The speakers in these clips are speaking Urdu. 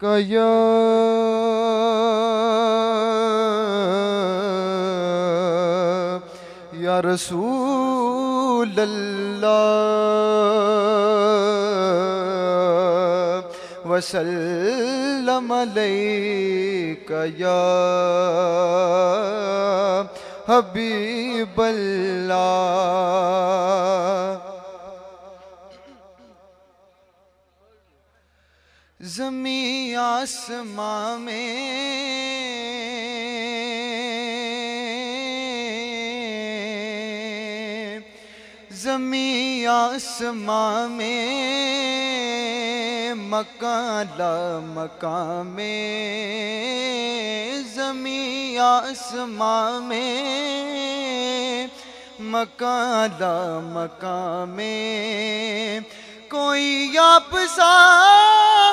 کہ یا رسول اللہ وسلم علیک یا حبیب اللہ۔ زمین آسمان میں زمین آسمان میں مکان لا مکان میں زمین آسمان میں مکان لا مکان میں کوئی آپ سا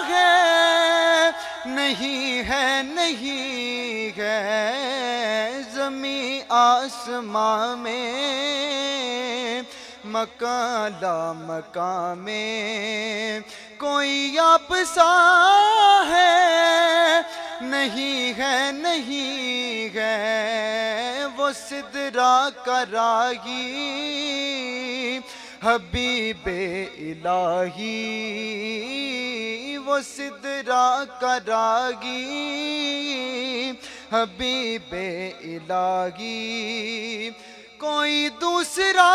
ہے نہیں ہے نہیں ہے زمین آسمان میں مکان لا مکان میں کوئی آپ سا ہے نہیں ہے نہیں ہے وہ سدرا کا راہی حبیب الہی وہ سدرا کا راہی حبیب الہی کوئی دوسرا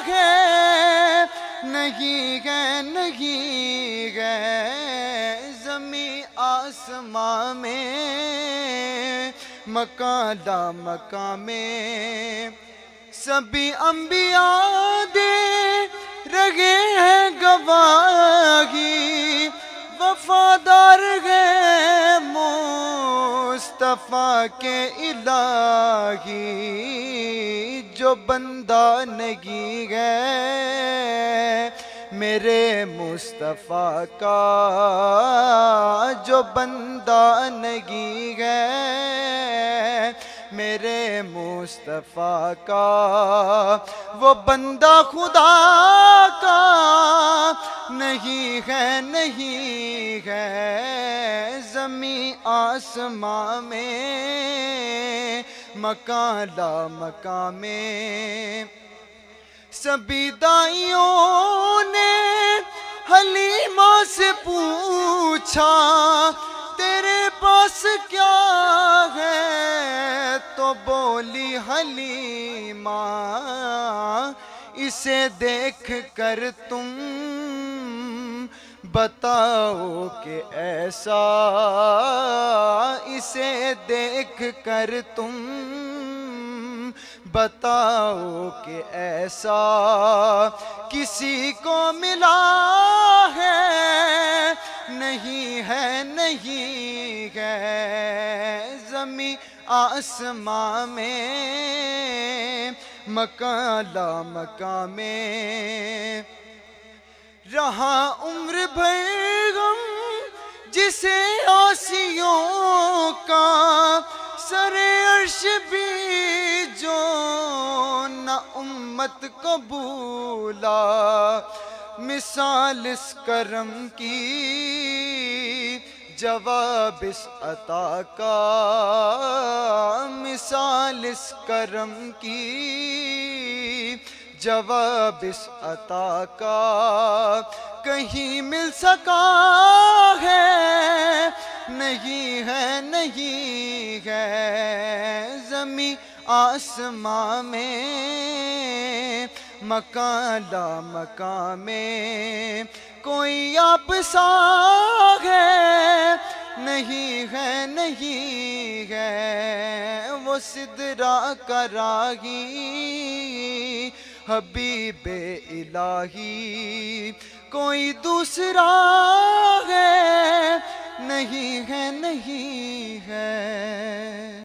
ہے نہیں ہے نہیں ہے زمین آسمان میں مکان لا مکان میں سبھی انبیاء دے رہے ہیں گواہی وفادار ہیں مصطفیٰ کے الہی جو بندہ نہیں ہے میرے مصطفیٰ کا جو بندہ نہیں ہے میرے مصطفیٰ کا وہ بندہ خدا کا نہیں ہے نہیں ہے زمین آسمان میں مکان لا مکان میں سبھی دائیوں نے حلیمہ سے پوچھا تیرے پاس کیا ہے تو بولی حلیمہ اسے دیکھ کر تم بتاؤ کہ ایسا اسے دیکھ کر تم بتاؤ کہ ایسا کسی کو ملا ہے نہیں ہے نہیں ہے زمین آسمان میں مکان لا مکان میں رہا عمر بھر غم جسے آسیوں کا سر عرش بھی جو نہ امت کو بھولا مثال اس کرم کی جواب اس عطا کا مثال اس کرم کی جواب اس عطا کا کہیں مل سکا ہے نہیں ہے نہیں ہے زمین آسمان میں مکان لا مکان میں کوئی آپ سا ہے نہیں ہے نہیں ہے وہ سدرا کا راہی حبیب الہی کوئی دوسرا ہے نہیں ہے نہیں ہے